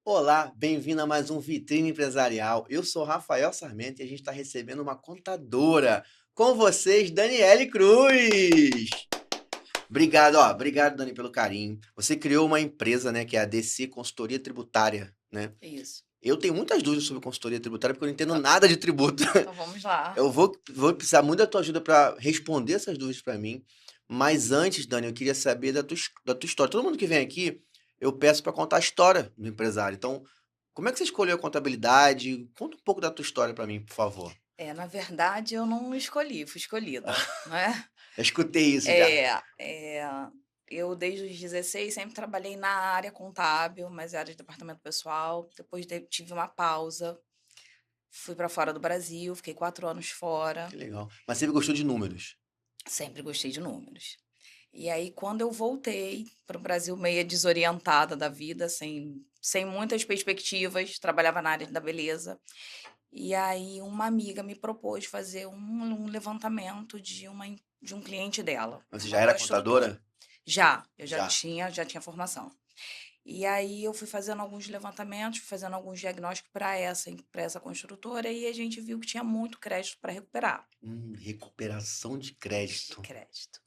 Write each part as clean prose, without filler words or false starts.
Olá, bem-vindo a mais um Vitrine Empresarial. Eu sou Rafael Sarmento e a gente está recebendo uma contadora. Com vocês, Daniele Cruz. Obrigado, obrigado, Dani, pelo carinho. Você criou uma empresa, né, que é a DC Consultoria Tributária, né? Isso. Eu tenho muitas dúvidas sobre consultoria tributária porque eu não entendo Então nada de tributo. então vamos lá. Eu vou precisar muito da tua ajuda para responder essas dúvidas para mim. Mas antes, Dani, eu queria saber da tua história. Todo mundo que vem aqui, eu peço para contar a história do empresário. Então, como é que você escolheu a contabilidade? Conta um pouco da tua história para mim, por favor. Na verdade eu não escolhi, fui escolhida, né. Já escutei isso já. É, eh, eu desde os 16 sempre trabalhei na área contábil, mas era de departamento pessoal, depois tive uma pausa, fui para fora do Brasil, fiquei 4 anos fora, Que legal. Mas sempre gostou de números. sempre gostei de números. E aí quando eu voltei para o Brasil meia desorientada da vida, sem muitas perspectivas, trabalhava na área da beleza. E aí uma amiga me propôs fazer um levantamento de um cliente dela, Você já uma era construtora. contadora? Eu Já. já tinha formação. E aí eu fui fazendo alguns levantamentos, fui fazendo alguns diagnósticos para essa construtora e a gente viu que tinha muito crédito para recuperar Recuperação de de crédito. crédito.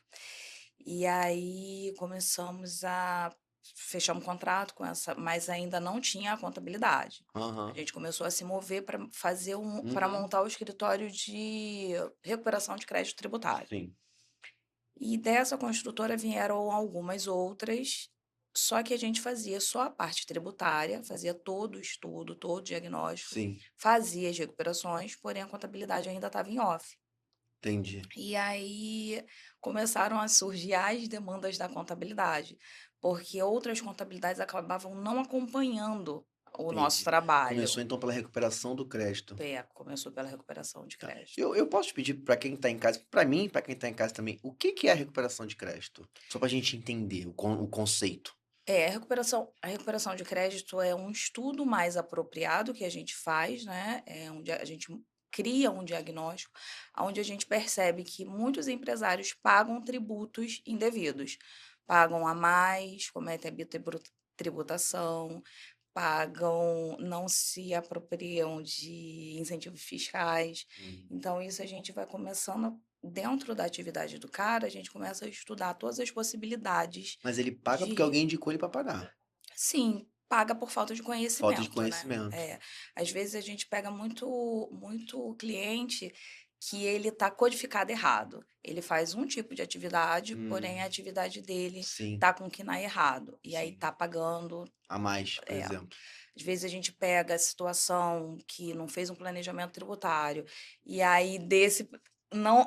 E aí começamos a fechar um contrato com essa, mas ainda não tinha a contabilidade. A Aham. gente começou a se mover para Uhum. montar o escritório de recuperação de crédito tributário. Sim, E dessa construtora vieram algumas outras, só que a gente fazia só a parte tributária, fazia todo o estudo, todo o diagnóstico, sim. fazia as recuperações, porém a contabilidade ainda estava em off. Entendi. E aí começaram a surgir as demandas da contabilidade, porque outras contabilidades acabavam não acompanhando o nosso Entendi. trabalho. Começou então pela recuperação do crédito. Começou pela recuperação de Tá. crédito. Eu posso te pedir para quem está em casa, para mim e para quem está em casa também, o que que é a recuperação de crédito? Só para a gente entender o conceito. A recuperação de crédito é um estudo mais apropriado que a gente faz, né? Onde a gente cria um diagnóstico, onde a gente percebe que muitos empresários pagam tributos indevidos, pagam a mais, cometem tributação, pagam, não se apropriam de incentivos fiscais. Hum. Então, isso a gente vai começando, dentro da atividade do cara, a gente começa a estudar todas as possibilidades Mas ele paga porque de. alguém indicou ele para pagar. Sim, paga por falta de Falta de conhecimento, né. conhecimento. Às vezes a gente pega muito cliente que ele está codificado errado. Ele faz um tipo de atividade, porém a Hum, atividade dele sim, tá com o KINAI errado, e aí sim. tá pagando. A mais, por É. exemplo. Às vezes a gente pega a situação que não fez um planejamento tributário, e aí desse não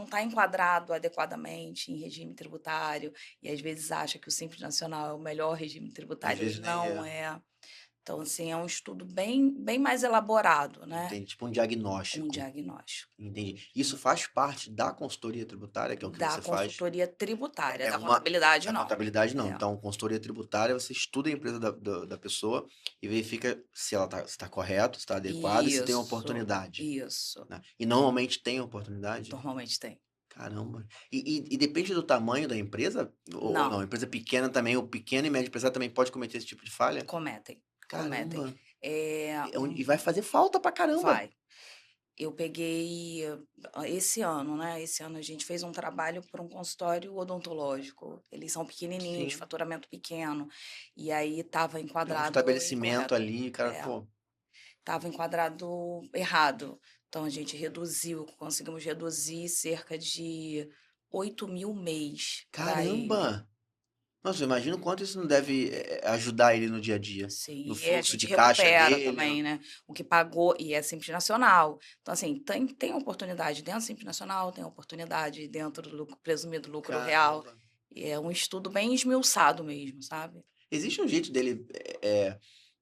está enquadrado adequadamente em regime tributário, e às vezes acha que o Simples Nacional é o melhor regime Às tributário e vezes nem não é. é. Então, assim, é um estudo bem mais elaborado, né, Entende? Tipo um um diagnóstico. diagnóstico. Entendi. Isso faz parte da consultoria tributária, que é o que Da você faz? consultoria tributária, É da uma contabilidade da não. contabilidade não. É, Então, consultoria tributária, você estuda a empresa da pessoa e verifica se ela tá se tá correto, se tá adequado e se tem isso, oportunidade, isso, né. E normalmente tem oportunidade? normalmente tem. Caramba. E depende do tamanho da empresa ou não? Não. Empresa pequena também, o pequeno e médio empresário também pode cometer esse tipo de falha? Cometem, cometem. Caramba. E vai Um fazer falta pra caramba. vai. Eu peguei esse ano, né, esse ano a gente fez um trabalho para um consultório odontológico. Eles são pequenininhos, Sim. faturamento pequeno, e aí estava É um enquadrado estabelecimento incorreto. ali, cara, É, pô, estava enquadrado errado. Então a gente conseguimos reduzir cerca de 8.000 mês para ele. caramba! Nossa, eu imagino o quanto isso não deve, ajudar ele no dia a dia, no Sim, e a fluxo de gente caixa recupera dele, também, né, o que pagou e é Simples Nacional. Então, assim, tem oportunidade dentro do Simples Nacional, tem oportunidade dentro do presumido lucro real, caramba. e é um estudo bem esmiuçado mesmo, sabe. Existe um jeito dele,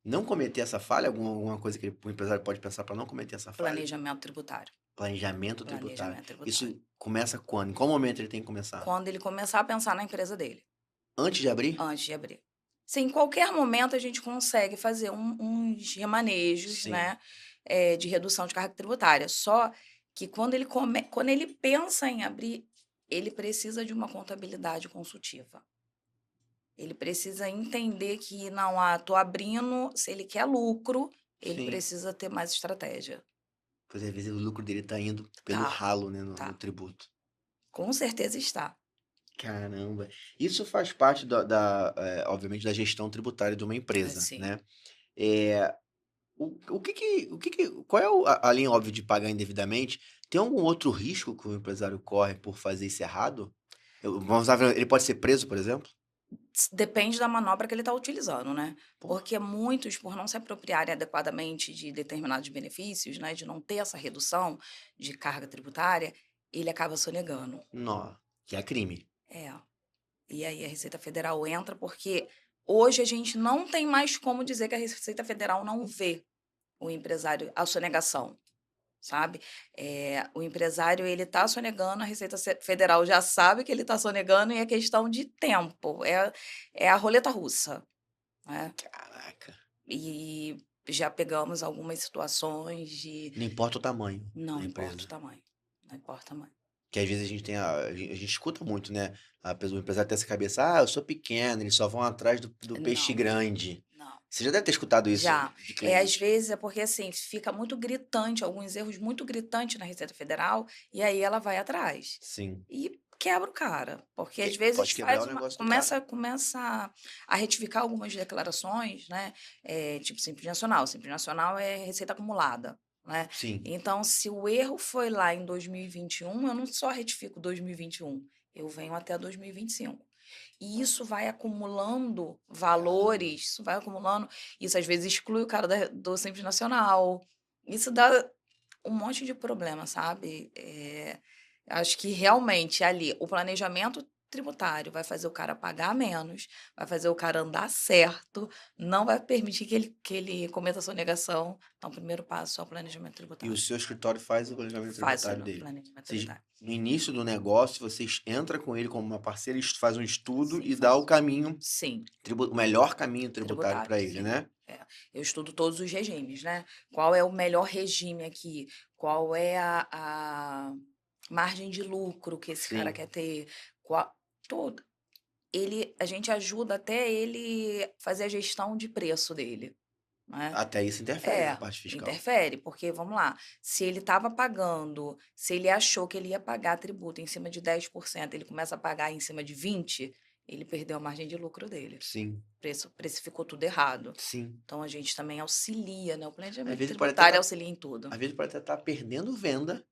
não cometer essa falha? Alguma coisa que o empresário pode pensar para não cometer essa falha? Planejamento tributário, Planejamento tributário. planejamento tributário. Isso começa quando? Em qual momento ele tem que começar? Quando ele começar a pensar na empresa dele, Antes de abrir? antes de abrir. Sim, em qualquer momento a gente consegue fazer uns remanejos, Sim. né, de redução de carga tributária, só que quando ele pensa em abrir, ele precisa de uma contabilidade consultiva. Ele precisa entender que não, tô abrindo, se ele quer lucro, ele Sim. precisa ter mais estratégia. Pois é, às vezes o lucro dele tá indo pelo Tá, ralo, né, no tá. tributo. Com certeza está. Caramba. Isso faz parte obviamente, da gestão tributária de uma empresa, Assim. né? É, qual é a linha óbvia de pagar indevidamente? Tem algum outro risco que o empresário corre por fazer isso errado? Vamos usar, ele pode ser preso, por exemplo? Depende da manobra que ele está utilizando, né? Pô, Porque muitos, por não se apropriarem adequadamente de determinados benefícios, né, de não ter essa redução de carga tributária, ele acaba sonegando. nó, que é crime. É. E aí a Receita Federal entra porque hoje a gente não tem mais como dizer que a Receita Federal não vê o empresário, a sonegação, sabe? O empresário, ele está sonegando, a Federal já sabe que ele está sonegando e é questão de tempo, é a roleta russa, né? Caraca. E já pegamos algumas situações de Não importa o tamanho não da importa o empresa. tamanho, não importa o tamanho. Que às vezes a gente escuta muito, né? O empresário tem essa cabeça, eu sou pequeno, eles só vão atrás do peixe Não, grande. não. Você já deve ter escutado isso Já. de Às cliente. vezes é porque, assim, fica muito gritante, alguns erros muito gritantes na Receita Federal, e aí ela vai atrás. Sim. E quebra o cara, porque às Que vezes pode quebrar faz o uma negócio do cara. começa a retificar algumas declarações, né, tipo Simples Nacional. Simples Nacional é receita acumulada, né. Sim. Então, se o erro foi lá em 2021, eu não só retifico 2021, eu venho até 2025. E isso vai acumulando Caramba. valores, isso vai acumulando, isso às vezes exclui o cara do Simples Nacional. Isso dá um monte de problema, sabe? Acho que realmente ali o planejamento tributário vai fazer o cara pagar menos, vai fazer o cara andar certo, não vai permitir que ele cometa sonegação. Então, o primeiro passo é o planejamento E o tributário. seu escritório faz o planejamento Faz tributário o dele. planejamento Vocês, tributário. no início do negócio, vocês entram com ele como uma parceira, faz um estudo Sim, e dá o faz. caminho, Sim. o melhor caminho tributário Tributário, para ele, sim. né? É. Eu estudo todos os regimes, né? Qual é o melhor regime aqui? Qual é a margem de lucro que esse cara Sim. quer ter? Tudo. A gente ajuda até ele fazer a gestão de preço dele, né? Até isso interfere na É, parte fiscal. interfere, porque vamos lá, se ele estava pagando, se ele achou que ele ia pagar tributo em cima de 10%, ele começa a pagar em cima de 20%, ele perdeu a margem de lucro dele. Sim, Precificou tudo errado. sim. Então a gente também auxilia, né, o Às planejamento vezes pode até tributário estar, auxilia em tudo. às vezes pode até estar perdendo venda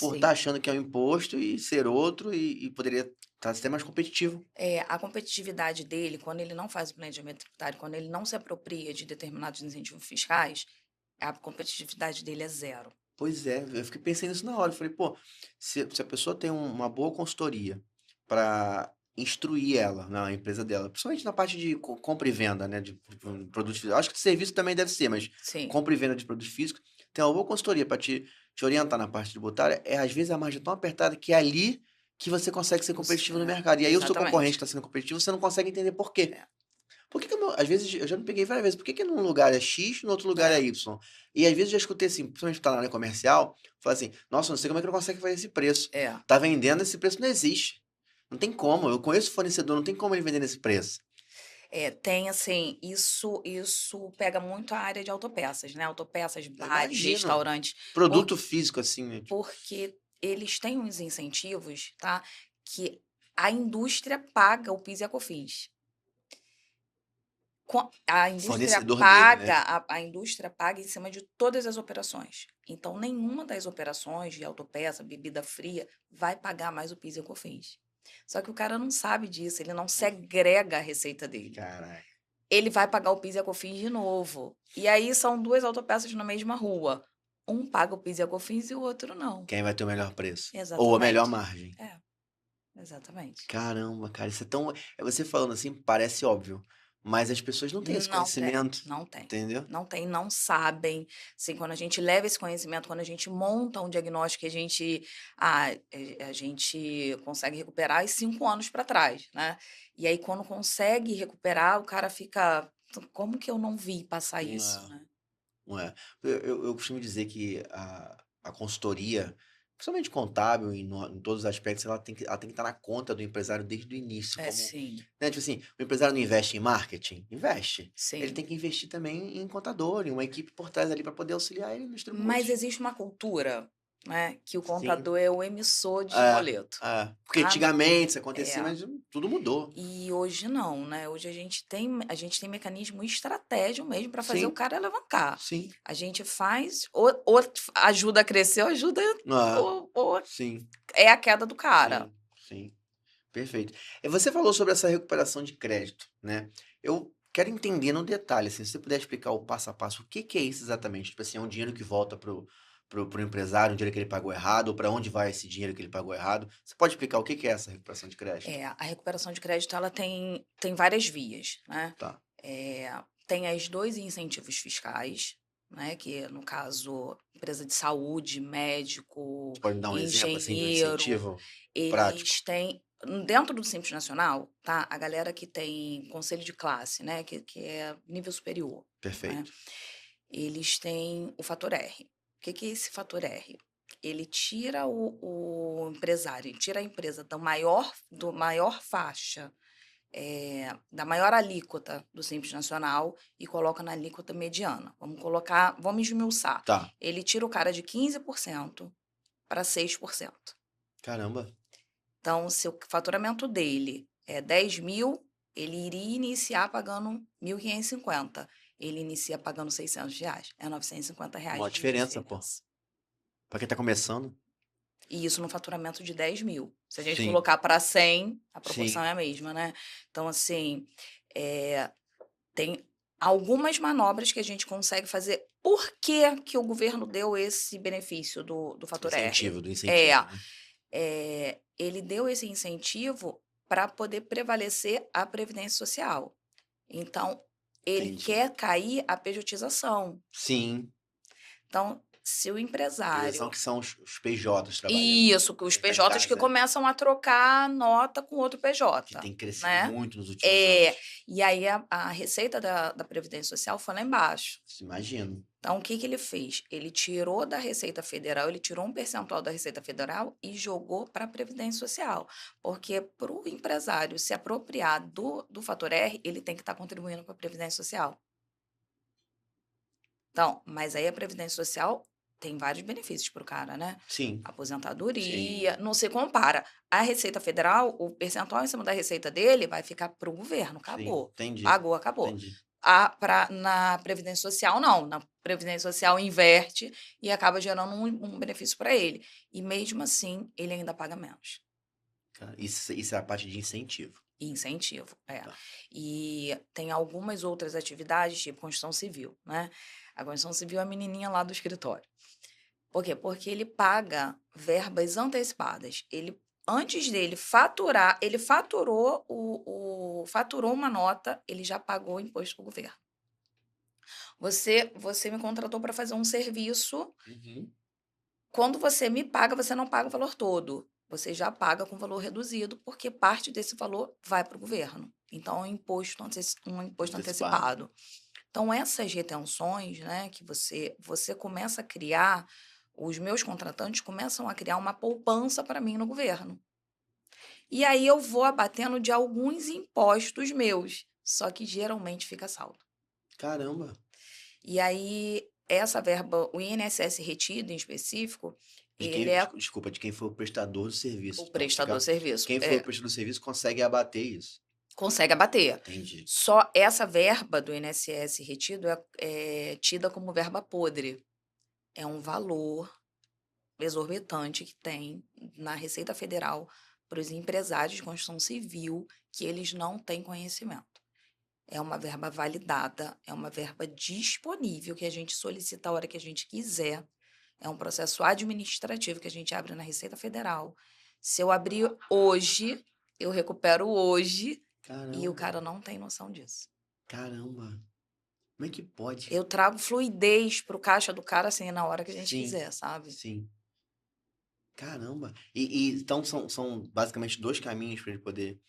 por estar Sim. achando que é um imposto e ser outro e poderia estar ser mais competitivo. A competitividade dele, quando ele não faz o planejamento tributário, quando ele não se apropria de determinados incentivos fiscais, a competitividade dele é zero. Pois é, eu fiquei pensando nisso na hora. Eu falei, pô, se a pessoa tem uma boa consultoria para instruir ela na empresa dela, principalmente na parte de compra e venda, né, de produtos físicos. Acho que de serviço também deve ser, mas Sim, compra e venda de produtos físicos, tem uma boa consultoria para te orientar na parte tributária. Às vezes a margem é tão apertada que é ali que você consegue ser competitivo no mercado. E aí o seu concorrente exatamente. está sendo competitivo, você não consegue entender por quê. É, Por que às vezes, eu já me peguei várias vezes, por que num lugar é X, no outro lugar é é, Y? E às vezes eu já escutei assim, principalmente tá na área comercial, falar assim, nossa, não sei como é que não consegue fazer esse preço. é. Tá vendendo, esse preço não existe. Não tem como, eu conheço o fornecedor, não tem como ele vender nesse preço. Tem assim, isso pega muito a área de autopeças, né, autopeças, Eu bares, imagino. restaurantes, por Produto físico assim, né? Tipo, porque eles têm uns incentivos, tá, que a indústria paga o PIS e a COFINS. A indústria fornecedor dele, né? paga a indústria paga em cima de todas as operações. Então, nenhuma das operações de autopeça, bebida fria, vai pagar mais o PIS e a COFINS. Só que o cara não sabe disso, ele não segrega a receita dele. Caraca. Ele vai pagar o PIS e a COFINS de novo. E aí são 2 autopeças na mesma rua. Um paga o PIS e a COFINS e o outro não. Quem vai ter o melhor preço? Ou a melhor Exatamente. margem? É, exatamente. Caramba, cara, isso é tão. Você falando assim, parece óbvio, mas as pessoas não têm esse Não tem, conhecimento, não tem. entendeu? Não tem, não sabem. Assim, quando a gente leva esse conhecimento, quando a gente monta um diagnóstico que a gente consegue recuperar em 5 anos para trás, né? E aí, quando consegue recuperar, o cara fica, como que eu não vi passar isso, Não né? não é. Eu costumo dizer que a consultoria principalmente contábil, em todos os aspectos, ela tem que estar na conta do empresário desde o início, É, como, sim, né, tipo assim, o empresário não investe em marketing? Investe. Ele sim. tem que investir também em contador, em uma equipe por trás ali para poder auxiliar ele nos Mas tributos. existe uma cultura, né, que o Sim. contador é o emissor de É, boleto. porque Ah, antigamente isso acontecia, é. mas tudo mudou. E hoje não, né? Hoje a gente tem mecanismo estratégico mesmo para fazer o Sim, cara alavancar. sim. A gente faz, ou ajuda a crescer, ou ajuda, Ah, ou sim, é a queda do cara. sim, sim. Perfeito. E você falou sobre essa recuperação de crédito, né? Eu quero entender no detalhe, assim, se você puder explicar o passo a passo, o que que é isso exatamente? Tipo assim, é um dinheiro que volta pro empresário, um dinheiro que ele pagou errado, ou para onde vai esse dinheiro que ele pagou errado? Você pode explicar o que que é essa recuperação de crédito? A recuperação de crédito ela tem várias vias, né? Tá. É, tem as dois incentivos fiscais, né? Que no caso, empresa de saúde, médico, Você pode me dar um exemplo, assim, de um engenheiro, incentivo prático? eles têm dentro do Simples Nacional, tá? A galera que tem conselho de classe, né? Que é nível superior, né? Perfeito. Eles têm o fator R. O que é esse fator R? Ele tira o empresário, ele tira a empresa do maior faixa, da maior alíquota do Simples Nacional e coloca na alíquota mediana. Vamos esmiuçar. Tá. Ele tira o cara de 15% para 6%. Caramba. Então, se o faturamento dele é 10.000, ele iria iniciar pagando 1.550. Ele inicia pagando R$ 600. É R$ 950 Uma de diferença, pô. diferença. Pra quem tá começando. E isso no faturamento de 10.000. Se a gente Sim, colocar para 100, a proporção sim. é a mesma, né? Então, assim, eh, tem algumas manobras que a gente consegue fazer. Por que que o governo deu esse benefício do fator R? Incentivo, do É, incentivo, né? ele deu esse incentivo para poder prevalecer a previdência social. Então, ele Entendi. quer cair a pejotização. Sim. Então, se o Priorização empresário. que são os PJs trabalhando, Isso, que os quem tá em PJs que casa, começam a trocar nota com outro que PJ, tem crescido né? muito nos últimos É, anos. e aí a receita da Previdência Social foi lá embaixo. Imagino. Então, o que que ele fez? Ele tirou da Receita Federal, ele tirou um percentual da Receita Federal e jogou para a Previdência Social. Porque para o empresário se apropriar do fator R, ele tem que estar contribuindo para a Previdência Social. Então, mas aí a Previdência Social tem vários benefícios para o cara, né? Sim, Aposentadoria, sim, não se compara. A Receita Federal, o percentual em cima da receita dele vai ficar para o governo, sim. acabou. Entendi, Pagou, acabou. entendi. Na Previdência Social, não. Na Previdência Social inverte e acaba gerando um benefício para ele. E mesmo assim, ele ainda paga menos. Cara, isso é a parte de incentivo. Incentivo, é. Tá. E tem algumas outras atividades, tipo construção civil, né? A construção civil é a menininha lá do escritório. Por quê? Porque ele paga verbas antecipadas. Antes dele faturar, ele faturou uma nota, ele já pagou o imposto para o governo. Você me contratou para fazer um serviço. Uhum. Quando você me paga, você não paga o valor todo. Você já paga com valor reduzido, porque parte desse valor vai para o governo. Então, é um imposto Antecipado. antecipado. Então, essas retenções, né, que você começa a criar, os meus contratantes começam a criar uma poupança para mim no governo. E aí eu vou abatendo de alguns impostos meus, só que geralmente fica saldo. Caramba. E aí, essa verba, o INSS retido em específico, ele é Desculpa, de quem foi o prestador do serviço. o Então, prestador de serviço. quem foi o prestador do serviço consegue abater isso. Consegue abater. Entendi. Só essa verba do INSS retido é tida como verba podre. É um valor exorbitante que tem na Receita Federal para os empresários de construção civil que eles não têm conhecimento. É uma verba validada, é uma verba disponível que a gente solicita a hora que a gente quiser. É um processo administrativo que a gente abre na Receita Federal. Se eu abrir hoje, eu recupero hoje e o Caramba. cara não tem noção disso. Caramba. Como é que pode? Eu trago fluidez para o caixa do cara assim na hora que a gente Sim, quiser, sabe? sim. Caramba. Então são basicamente dois caminhos para ele poder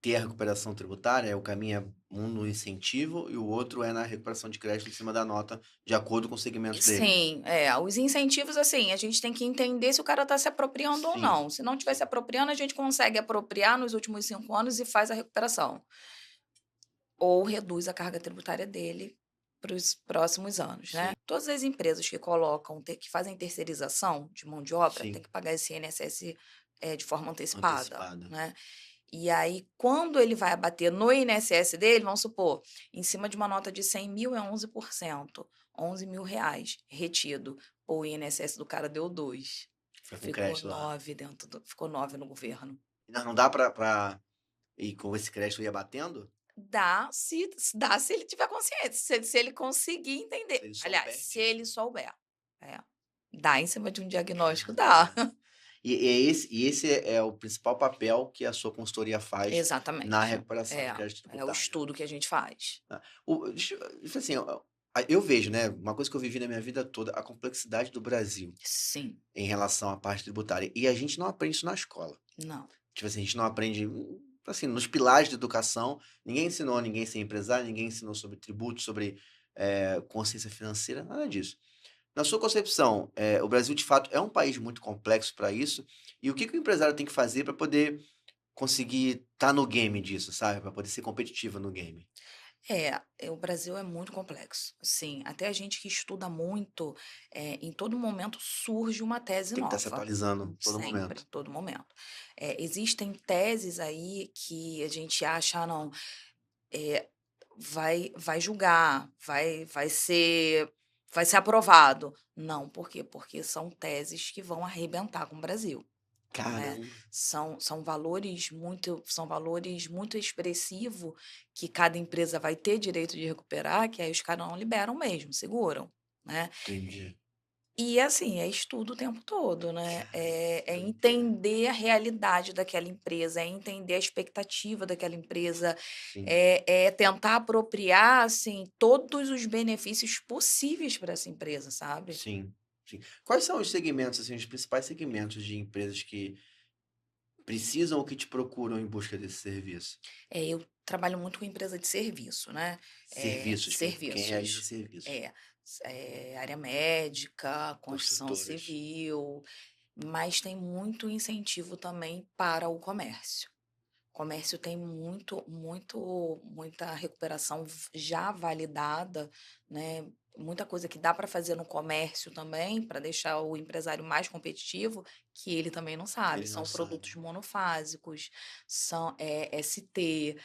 ter a recuperação tributária, o caminho é um no incentivo e o outro é na recuperação de crédito em cima da nota, de acordo com o segmento dele. Sim, os incentivos, assim, a gente tem que entender se o cara está se apropriando ou Sim, não. Se não estiver se sim. apropriando, a gente consegue apropriar nos últimos 5 anos e faz a recuperação. Ou reduz a carga tributária dele para os próximos anos, né. Sim, Todas as empresas que colocam que fazem terceirização de mão de obra, têm sim, que pagar esse INSS, de forma antecipada, antecipada. né. E aí, quando ele vai abater no INSS dele, vamos supor, em cima de uma nota de 100.000 é 11%, R$ 11.000 retido. Pô, o INSS do cara deu 2, Foi com ficou crédito lá. 9 ficou 9 no governo. Não dá pra ir com esse crédito ir abatendo? Dá se ele tiver consciência, se ele conseguir Se entender. ele Aliás, souber se disso. ele souber. É. Dá em cima de um diagnóstico, dá. Caramba. E esse é o principal papel que a sua consultoria faz na Exatamente. recuperação de É, crédito é o tributário. estudo que a gente faz. Tá. Deixa assim, eu vejo, né, uma coisa que eu vivi na minha vida toda, a complexidade do Brasil Sim. em relação à parte tributária. E a gente não aprende isso na escola. Não. Tipo assim, a gente não aprende, assim, nos pilares de educação, ninguém ensinou ninguém a ser empresário, ninguém ensinou sobre tributos, sobre consciência financeira, nada disso. Na sua concepção, o Brasil de fato é um país muito complexo para isso, e o que que o empresário tem que fazer para poder conseguir estar no game disso, sabe? Para poder ser competitivo no game? O Brasil é muito complexo. Sim, até a gente que estuda muito, em todo momento surge uma tese Tem que estar se nova. atualizando a todo Sempre, momento. em todo momento. Existem teses aí que a gente acha: "Ah, não, eh, vai julgar, vai ser aprovado". Não, por quê? Porque são teses que vão arrebentar com o Brasil. Né, Caramba, são valores muito expressivo que cada empresa vai ter direito de recuperar, que aí os caras não liberam mesmo, seguram, né. entendi. E assim, é estudo o tempo todo, né, Cara, que é doideira. entender a realidade daquela empresa, é entender a expectativa daquela empresa, Sim, é tentar apropriar, assim, todos os benefícios possíveis para essa empresa, sabe. sim, sim. Quais são os segmentos, assim, os principais segmentos de empresas que precisam ou que te procuram em busca desse serviço? Eu trabalho muito com empresa de serviço, né, Serviços, quem realiza serviços. serviços. É, área médica, construção Construtoras. civil, mas tem muito incentivo também para o comércio. O comércio tem muita recuperação já validada, né, muita coisa que dá para fazer no comércio também, para deixar o empresário mais competitivo, que ele também não sabe. Ele não São sabe. produtos monofásicos, são, ST,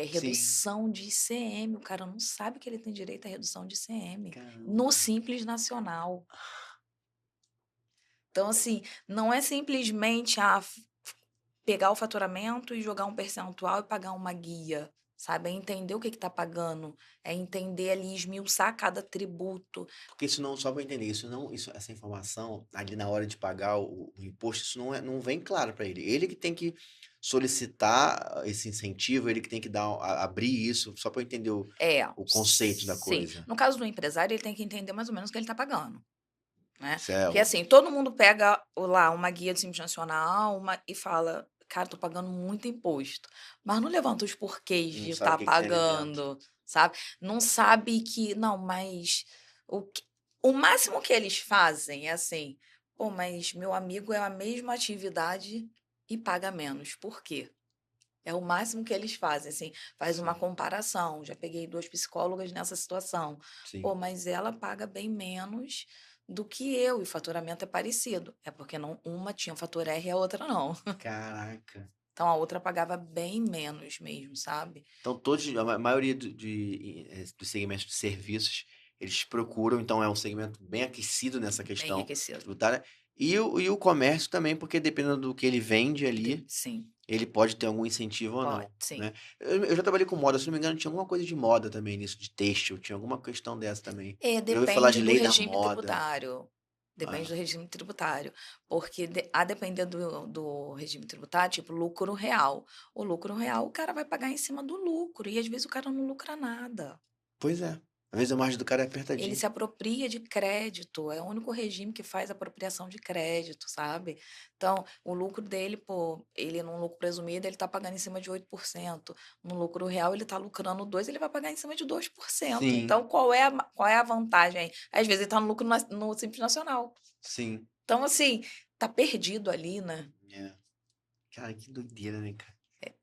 Sim, redução de ICM, o cara não sabe que ele tem direito à redução de ICM, no caramba. Simples Nacional. Então, assim, não é simplesmente, pegar o faturamento e jogar um percentual e pagar uma guia, sabe, é entender o que está pagando, é entender ali, esmiuçar cada tributo. Porque isso não, só para entender, essa informação ali na hora de pagar o imposto, isso não vem claro para ele. Ele que tem que solicitar esse incentivo, ele que tem que abrir isso, só para eu entender É, o conceito da sim. coisa. No caso do empresário, ele tem que entender mais ou menos o que ele está pagando, né. Isso é Porque, assim, todo mundo pega lá uma guia de Simples Nacional, e fala: "Cara, tô pagando muito imposto", mas não levanta os porquês não de sabe o estar que que tem ali dentro. pagando, sabe. Não sabe que não, mas o que o máximo que eles fazem é assim: "Pô, mas meu amigo é a mesma atividade e paga menos, por quê?". É o máximo que eles fazem, assim, faz uma Sim, comparação. Já peguei 2 psicólogas nessa situação. sim. "Pô, mas ela paga bem menos do que eu e o faturamento é parecido". É porque não, uma tinha fator R e a outra não. Caraca. Então a outra pagava bem menos mesmo, sabe. Então todos, a maioria dos segmentos de serviços, eles procuram, então é um segmento bem aquecido nessa Bem questão enriquecido. tributária. E o comércio também, porque dependendo do que ele vende ali, Sim, ele pode ter algum incentivo ou pode, não, sim. né. Eu já trabalhei com moda, se não me engano tinha alguma coisa de moda também nisso, de têxtil, tinha alguma questão dessa também. Eu já ouvi falar de Depende do lei da regime moda. tributário. Depende Ah, do regime tributário, porque a depender do regime tributário, tipo lucro real. O lucro real, o cara vai pagar em cima do lucro e às vezes o cara não lucra nada. pois é. Às vezes a margem do cara é Ele apertadinha. se apropria de crédito, é o único regime que faz apropriação de crédito, sabe. Então, o lucro dele, pô, ele num lucro presumido, ele tá pagando em cima de 8%. No lucro real, ele tá lucrando 2, ele vai pagar em cima de 2%. Sim, Então, qual é a vantagem aí? Às vezes ele tá no lucro no Simples Nacional. sim. Então, assim, tá perdido ali, né. É. Cara, que doideira, né, cara?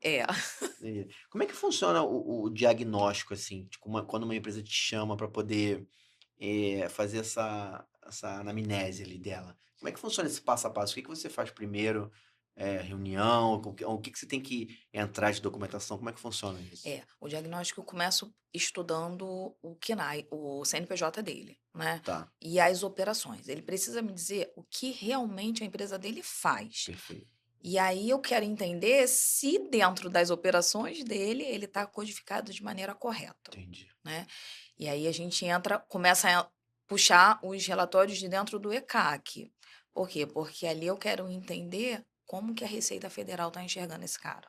É. Doideira. Como é que funciona o diagnóstico, assim? Tipo, quando uma empresa te chama para poder fazer essa anamnese ali dela. Como é que funciona esse passo a passo? O que que você faz primeiro? Reunião? O que que você tem que entrar de documentação? Como é que funciona isso? É, o diagnóstico eu começo estudando o KNAI, o CNPJ dele, né, Tá, e as operações. Ele precisa me dizer o que realmente a empresa dele faz. perfeito. E aí eu quero entender se dentro das operações dele, ele está codificado de maneira correta, Entendi. né. E aí a gente começa a puxar os relatórios de dentro do ECAC. Por quê? Porque ali eu quero entender como que a Receita Federal está enxergando esse cara.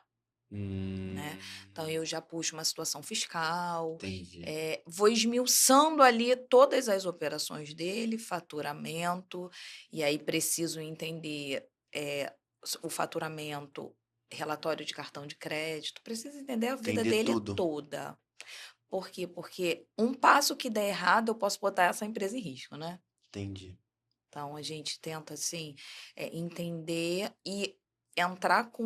Né. Então Hum, eu já puxo uma situação fiscal, entendi. vou esmiuçando ali todas as operações dele, faturamento, e aí preciso entender, o faturamento, relatório de cartão de crédito, preciso entender a vida Entender dele tudo. toda. Por quê? Porque um passo que der errado, eu posso botar essa empresa em risco, né. Entendi. Então a gente tenta, assim, entender e entrar com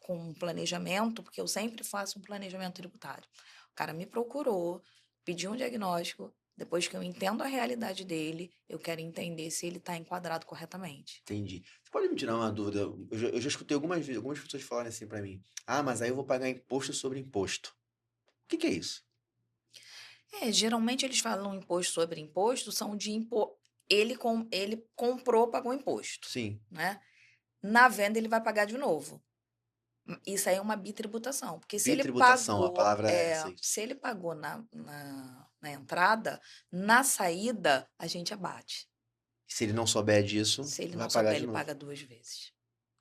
um planejamento, porque eu sempre faço um planejamento tributário. O cara me procurou, pediu um diagnóstico, depois que eu entendo a realidade dele, eu quero entender se ele está enquadrado corretamente. Entendi. Você pode me tirar uma dúvida? Eu já escutei algumas vezes, algumas pessoas falarem assim pra mim. Ah, mas aí eu vou pagar imposto sobre imposto. O que que é isso? Geralmente eles falam imposto sobre imposto, são de ele comprou, pagou imposto, Sim. né. Na venda ele vai pagar de novo. Isso aí é uma bitributação, porque Bitributação, a palavra é essa aí. se ele pagou na entrada, na saída a gente abate. Se ele não souber disso, Se ele vai não pagar souber, de ele novo. paga 2 vezes.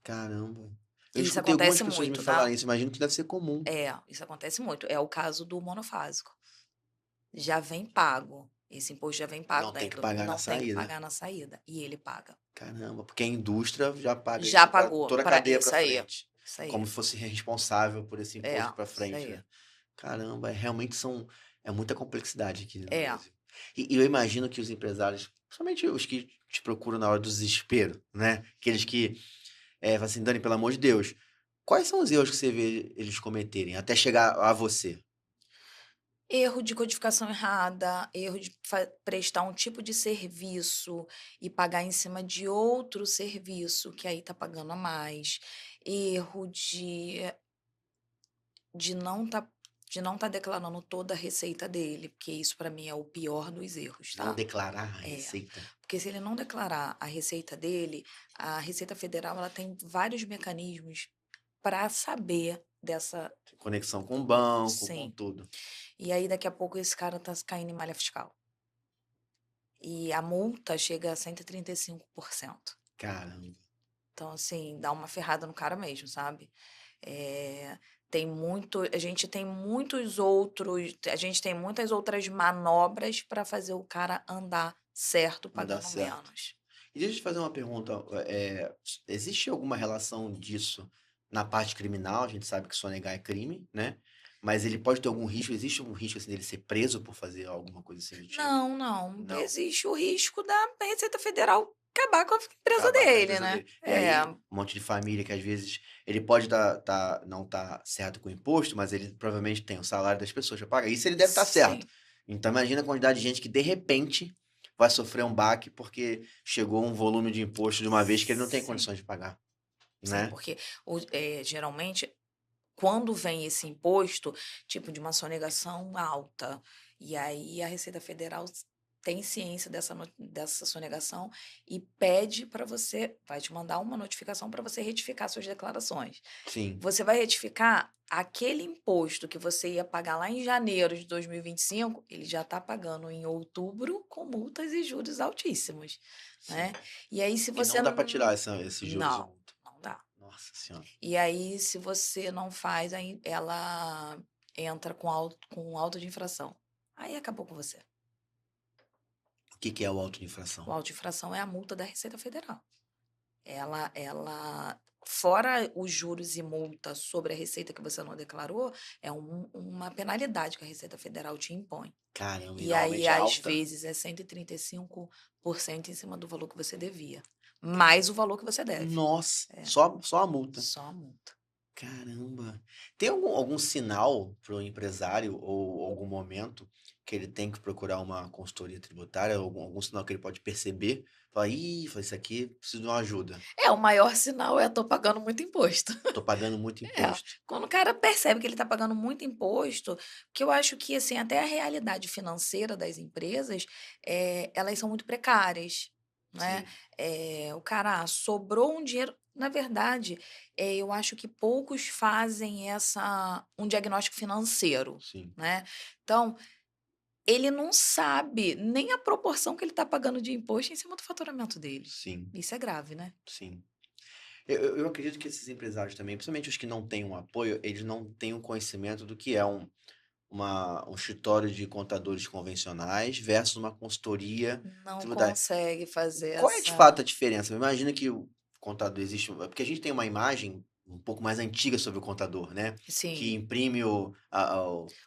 Caramba. Eu E isso escutei algumas acontece pessoas me muito, tá. falarem isso, imagino que deve ser comum. Isso acontece muito. É o caso do monofásico. Já vem pago, esse imposto já vem pago Não da tem que indú pagar na não tem que saída. pagar na saída, e ele paga. Caramba, porque a indústria já paga Já isso para pagou toda a para cadeia para isso aí, frente, isso aí. como se fosse responsável por esse É, imposto para isso frente, aí. né? Caramba, realmente é muita complexidade aqui no É, Brasil. E eu imagino que os empresários, principalmente os que te procuram na hora do desespero, né? Aqueles que falam assim, Dani, pelo amor de Deus, quais são os erros que você vê eles cometerem até chegar a você? erro de codificação errada, erro de prestar um tipo de serviço e pagar em cima de outro serviço, que aí tá pagando a mais. Erro de não tá, de não tá declarando toda a receita dele, porque isso para mim é o pior dos erros, Não tá? declarar a É, receita, porque se ele não declarar a receita dele, a Receita Federal ela tem vários mecanismos para saber dessa. conexão com o banco, com Sim. tudo. E aí daqui a pouco esse cara tá caindo em malha fiscal. E a multa chega a 135%. Caramba. Então, assim, dá uma ferrada no cara mesmo, sabe. Tem muito a gente tem muitas outras manobras para fazer o cara andar certo, Não dá pagando certo. menos. E deixa eu te fazer uma pergunta, existe alguma relação disso na parte criminal? A gente sabe que sonegar é crime, né? Mas ele pode ter algum risco, existe algum risco assim dele ser preso por fazer alguma coisa assim do tipo? Não, não, Não, existe o risco da Receita Federal acabar com a empresa acabar com a dele, empresa né. dele. E aí, um monte de família que às vezes ele pode não tá certo com o imposto, mas ele provavelmente tem o salário das pessoas para pagar. Isso ele deve estar certo. Sim. Então imagina a quantidade de gente que de repente vai sofrer um baque porque chegou um volume de imposto de uma vez que ele não tem Sim, condições de pagar, sim, né? porque geralmente quando vem esse imposto, tipo de uma sonegação alta, e aí a Receita Federal tem ciência dessa sonegação e pede para você, vai te mandar uma notificação para você retificar suas declarações. Sim, Você vai retificar aquele imposto que você ia pagar lá em janeiro de 2025, ele já está pagando em outubro com multas e juros altíssimos, sim. né? E aí se E você não dá para tirar esses juros de não, multa. não dá. Nossa senhora. E aí, se você não faz, aí ela entra com auto de infração. Aí acabou com você. que é o auto de O infração? auto de infração é a multa da Receita Federal. Ela fora os juros e multa sobre a receita que você não declarou, é uma penalidade que a Receita Federal te impõe. Caramba, e E aí, normalmente é às alta? vezes, é 135% em cima do valor que você devia, mais o valor que você deve. Nossa, É, só a multa. só a multa. Caramba. Tem algum sinal para o empresário ou algum momento que ele tem que procurar uma consultoria tributária, algum sinal que ele pode perceber? Fala, ih, fala, isso aqui preciso de uma ajuda. É, o maior sinal é: "Tô pagando muito imposto". Tô pagando muito É, imposto. quando o cara percebe que ele está pagando muito imposto, que eu acho que, assim, até a realidade financeira das empresas, elas são muito precárias, né. Sim, O cara, sobrou um dinheiro na verdade, eu acho que poucos fazem um diagnóstico financeiro, sim, né. Então, ele não sabe nem a proporção que ele está pagando de imposto em cima do faturamento dele. sim, Isso é grave, né. sim. Eu acredito que esses empresários também, principalmente os que não têm um apoio, eles não têm um conhecimento do que é um escritório de contadores convencionais versus uma consultoria Não tributária. consegue fazer Qual é de fato essa a diferença? Imagina que o contador existe, porque a gente tem uma imagem um pouco mais antiga sobre o contador, né? Que sim. imprime O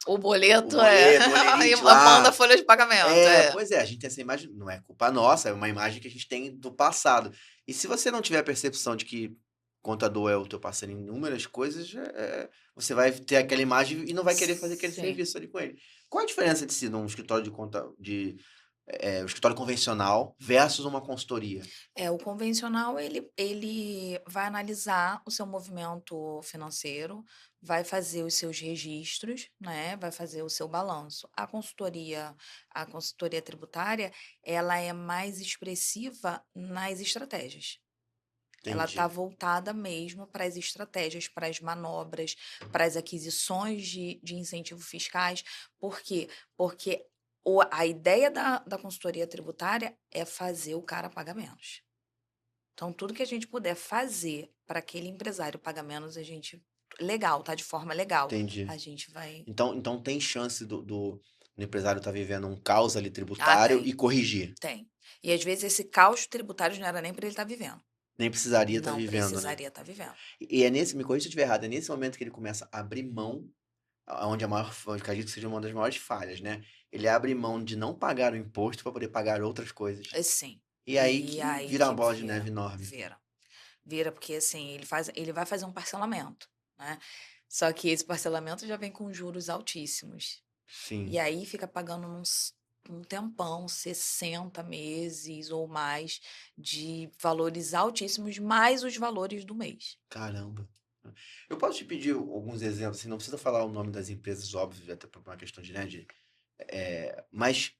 o boleto boleto, o e olerite manda a lá. folha de pagamento, É, é. pois é, a gente tem essa imagem, não é culpa nossa, é uma imagem que a gente tem do passado. E se você não tiver a percepção de que contador é o teu parceiro em inúmeras coisas, você vai ter aquela imagem e não vai querer fazer aquele Sim. serviço ali com ele. Qual a diferença de ser um escritório de conta, um escritório convencional versus uma consultoria? O convencional ele vai analisar o seu movimento financeiro, vai fazer os seus registros, né, vai fazer o seu balanço. A consultoria tributária, ela é mais expressiva nas estratégias. Ela está Entendi, voltada mesmo para as estratégias, para as manobras, para as aquisições de incentivos fiscais. Por quê? Porque a ideia da consultoria tributária é fazer o cara pagar menos. Então, tudo que a gente puder fazer para aquele empresário pagar menos, a gente. Legal, tá? De forma legal. entendi. A gente vai. Então tem chance do empresário estar vivendo um caos ali Ah, tributário e tem, corrigir. tem. E às vezes esse caos tributário não era nem para ele estar vivendo. Nem precisaria estar Não vivendo, né? precisaria estar vivendo. E é nesse, me corrija se eu estiver errado, é nesse momento que ele começa a abrir mão, onde onde eu acredito que seja uma das maiores falhas, né? Ele abre mão de não pagar o imposto para poder pagar outras coisas. Sim. E aí E que aí vira uma que bola de neve vira, enorme. vira. Vira, porque assim, ele vai fazer um parcelamento, né? Só que esse parcelamento já vem com juros altíssimos. E Sim, aí fica pagando um tempão, 60 meses ou mais, de valores altíssimos, mais os valores do mês. caramba. Eu posso te pedir alguns exemplos, assim, não precisa falar o nome das empresas, óbvio, até por uma questão de, né, mas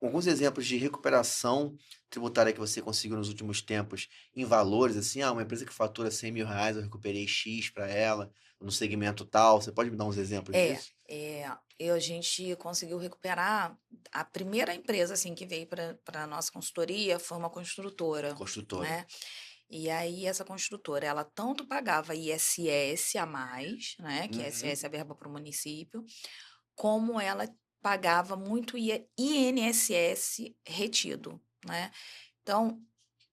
alguns exemplos de recuperação tributária que você conseguiu nos últimos tempos em valores, assim, uma empresa que fatura R$ 100.000, eu recuperei X para ela, no segmento tal. Você pode me dar uns exemplos disso? A gente conseguiu recuperar. A primeira empresa assim que veio para a nossa consultoria foi uma construtora, Construtora. né? E aí essa construtora, ela tanto pagava ISS a mais, né, que Uhum. ISS é a verba para o município, como ela pagava muito INSS retido, né. Então,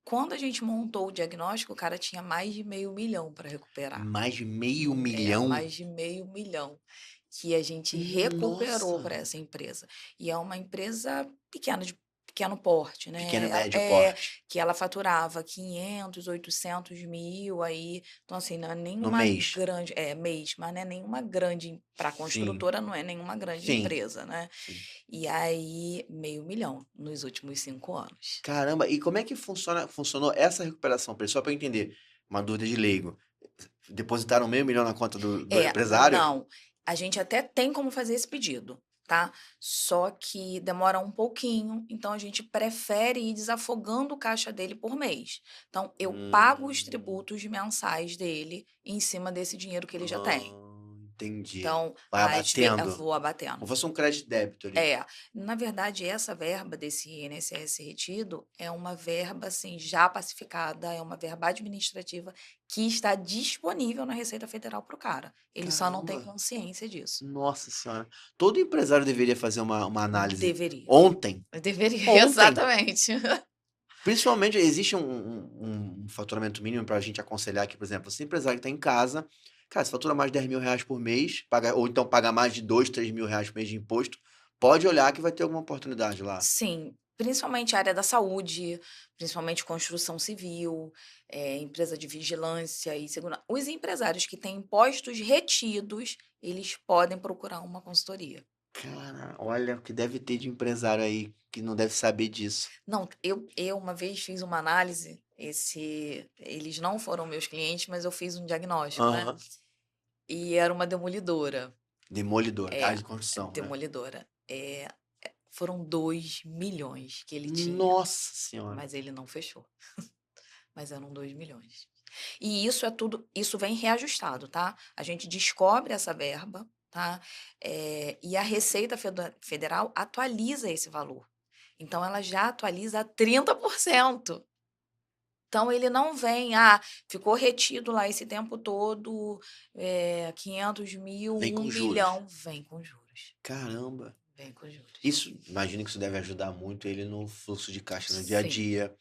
quando a gente montou o diagnóstico, o cara tinha mais de 500.000 para recuperar. Mais de meio milhão? Mais de 500.000 que a gente recuperou Nossa! para essa empresa. E é uma empresa pequena, de pequeno porte, Pequeno né, e médio porte. que ela faturava 500, 800.000 aí, então assim, não é No nenhuma mês. grande mês, mas não é nenhuma grande para a Sim. construtora, não é nenhuma grande Sim. empresa, né. Sim. E aí, 500.000 nos últimos 5 anos. Caramba, e como é que funcionou essa recuperação pra ele? Só para eu entender, uma dúvida de leigo. Depositaram meio milhão na conta do empresário? Não, a gente até tem como fazer esse pedido, tá, só que demora um pouquinho, então a gente prefere ir desafogando o caixa dele por mês. Então eu pago os Hum. tributos mensais dele em cima desse dinheiro que ele já tem. Ah, Entendi. Então, Vai abatendo. vou abatendo. Como fosse um crédito débito ali. Na verdade, essa verba desse INSS retido é uma verba, assim, já pacificada, é uma verba administrativa que está disponível na Receita Federal para o cara. Ele só não tem Caramba. consciência disso. Nossa senhora. Todo empresário deveria fazer uma análise Deveria. ontem. Deveria, Ontem. exatamente. Principalmente, existe um faturamento mínimo para a gente aconselhar aqui, por exemplo, se o empresário está em casa, cara, se fatura mais de R$ 10.000 por mês, ou então paga mais de R$ 2.000, R$ 3.000 por mês de imposto, pode olhar que vai ter alguma oportunidade lá. Sim, principalmente a área da saúde, principalmente construção civil, empresa de vigilância e segurança. Os empresários que têm impostos retidos, eles podem procurar uma consultoria. Cara, olha o que deve ter de empresário aí que não deve saber disso. Não, eu uma vez fiz uma análise, eles não foram meus clientes, mas eu fiz um diagnóstico, né? Aham. E era uma demolidora. Demolidor, área É, de construção, né? demolidora. Foram 2 milhões que ele tinha, Nossa senhora. mas ele não fechou. Mas eram 2 milhões. E isso é tudo, isso vem reajustado, tá? A gente descobre essa verba, tá? E a Receita Federal atualiza esse valor. Então, ela já atualiza a 30%. Então, ele não vem, ficou retido lá esse tempo todo, 500 mil, Vem 1 com juros. milhão, vem com juros. Caramba. Vem com juros. Isso, imagino que isso deve ajudar muito ele no fluxo de caixa no dia a Sim. dia.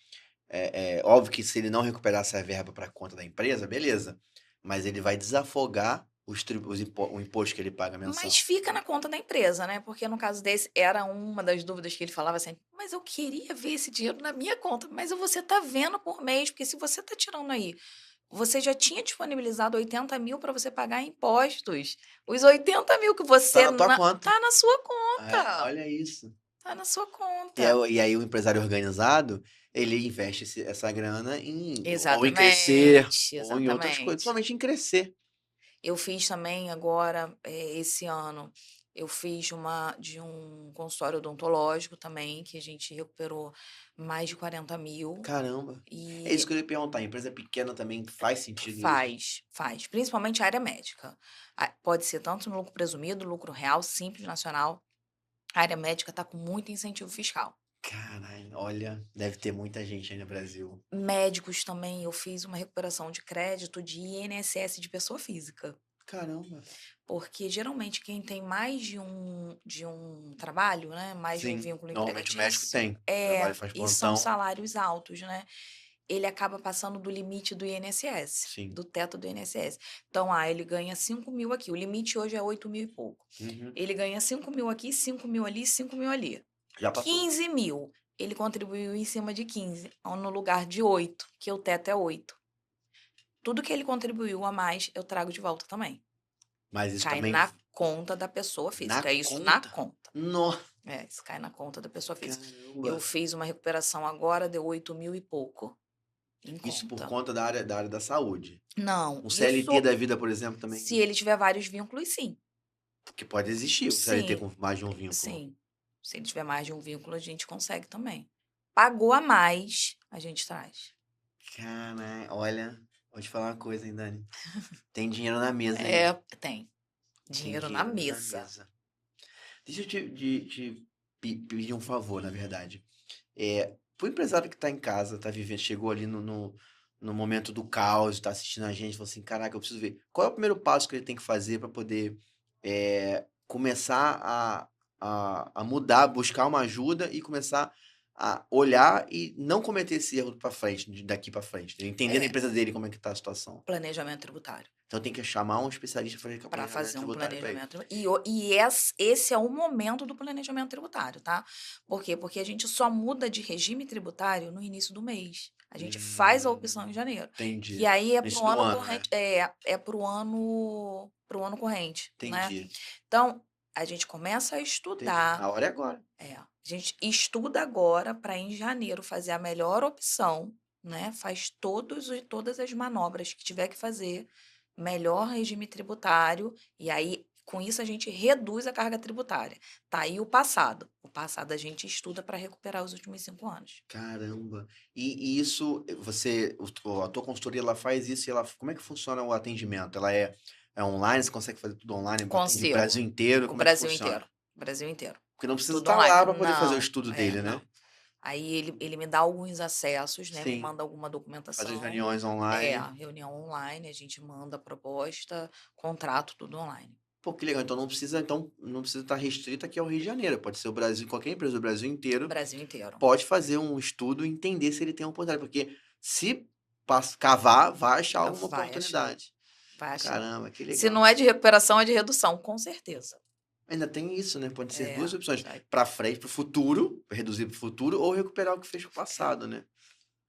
É óbvio que se ele não recuperar essa verba para conta da empresa, beleza. Mas ele vai desafogar o imposto que ele paga mensal. Mas fica na conta da empresa, né? Porque no caso desse, era uma das dúvidas que ele falava sempre: mas eu queria ver esse dinheiro na minha conta. Mas você tá vendo por mês, porque se você tá tirando aí, você já tinha disponibilizado 80 mil para você pagar impostos. Os 80 mil que Tá você na tua conta. tá na sua É, conta. olha isso. Tá na sua E conta. aí o empresário organizado, ele investe essa grana ou em crescer, Exatamente, ou em outras coisas, exatamente. principalmente em crescer. Eu fiz também agora, esse ano, eu fiz de um consultório odontológico também, que a gente recuperou mais de 40 mil. Caramba. É isso E que eu ia perguntar. A empresa pequena também faz sentido isso? faz. Principalmente a área médica. Pode ser tanto no lucro presumido, lucro real, simples, nacional. A área médica está com muito incentivo fiscal. Caralho, olha, deve ter muita gente aí no Brasil. Médicos também, eu fiz uma recuperação de crédito de INSS de pessoa física. Caramba. Porque geralmente quem tem mais de um trabalho, né, mais de um Sim, vínculo normalmente o médico empregatício, tem. Trabalho faz e são plantão. salários altos, né, ele acaba passando do limite do INSS, Sim. do teto do INSS. Então, ele ganha 5 mil aqui, o limite hoje é 8 mil e pouco. Uhum. Ele ganha 5 mil aqui, 5 mil ali, 5 mil ali. Já passou. 15 mil, ele contribuiu em cima de 15, no lugar de 8, que o teto é 8. Tudo que ele contribuiu a mais, eu trago de volta também. Mas isso Cai também na conta da pessoa na física, é isso na conta? conta. Nossa, Isso cai na conta da pessoa física. Eu caramba. fiz uma recuperação agora, deu 8 mil e pouco em Isso por conta. conta da área da saúde. Não, Um CLT isso, da vida, por exemplo, também. se ele tiver vários vínculos, sim. Porque pode existir o CLT Sim, com mais de um vínculo. sim. Se ele tiver mais de um vínculo, a gente consegue também. Pagou a mais, a gente traz. Caralho, olha, vou te falar uma coisa, hein, Dani. Tem dinheiro na mesa aí. Tem. Tem Dinheiro na mesa. Deixa eu te pedir um favor, na verdade. Pro empresário que tá em casa, tá vivendo, chegou ali no momento do caos, tá assistindo a gente, falou assim, caraca, eu preciso ver. Qual é o primeiro passo que ele tem que fazer para poder começar a mudar, buscar uma ajuda e começar a olhar e não cometer esse erro para frente, daqui para frente. Entender na É, empresa dele como é que tá a situação. planejamento tributário. Então tem que chamar um especialista para fazer Para planejamento fazer um tributário para ele. planejamento. Esse é o momento do planejamento tributário, tá? Por quê? Porque a gente só muda de regime tributário no início do mês. A gente faz a opção em janeiro. Entendi. E aí é No para início o do ano ano, né? corrente. É para o ano corrente, né? Entendi. Então, a gente começa a Entendi. estudar. A hora é agora. A gente estuda agora para em janeiro fazer a melhor opção, né? Faz todas as manobras que tiver que fazer, melhor regime tributário, e aí com isso a gente reduz a carga tributária. Tá aí o passado. O passado a gente estuda para recuperar os últimos 5 anos. Caramba. E isso, a tua consultoria, ela faz isso e como é que funciona o atendimento? Ela é É online? Você consegue fazer tudo online? Atende o Consigo. Brasil inteiro? O Como é que Brasil funciona? inteiro. Brasil inteiro. Porque não precisa Tudo estar lá online. para poder fazer o Não, estudo dele, né? não. Aí ele me dá alguns acessos, né? Me Sim. manda alguma Fazer as documentação. reuniões É, online. reunião online, a gente manda a proposta, contrato, tudo online. Pô, que legal. Então não precisa estar restrito aqui ao Rio de Janeiro. Pode ser o Brasil, qualquer empresa do Brasil inteiro Brasil inteiro. pode fazer um estudo e entender se ele tem uma oportunidade. Porque se cavar, vai achar alguma Vai achar, oportunidade. vai achar. Caramba, que Se legal. não é de recuperação, é de redução, com certeza. Ainda tem isso, né? Pode ser É, duas opções. vai- Para frente, para o futuro, reduzir para o futuro, ou recuperar o que fez com o é. passado, né?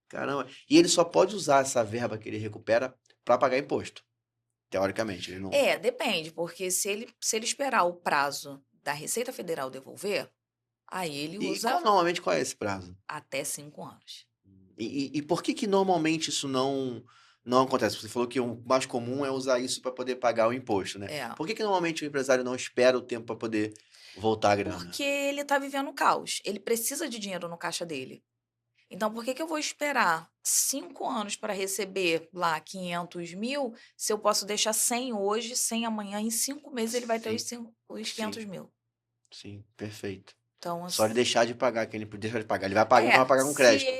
Caramba. E ele só pode usar essa verba que ele recupera para pagar imposto. Teoricamente, ele não. Depende, porque se ele esperar o prazo da Receita Federal devolver, aí ele E usa normalmente qual é esse prazo? até 5 anos. E por que que normalmente isso não acontece? Você falou que o mais comum é usar isso para poder pagar o imposto, né? É, Por que que normalmente o empresário não espera o tempo para poder voltar a grana? porque ele está vivendo caos. Ele precisa de dinheiro no caixa dele. Então, por que que eu vou esperar 5 anos para receber lá 500 mil, se eu posso deixar 100 hoje, 100 amanhã, em 5 meses ele vai ter Sim, os sim, 500 mil. sim, perfeito. Então, Só ele deixar de pagar, que ele deixar de pagar. Ele vai pagar, então vai pagar com se crédito.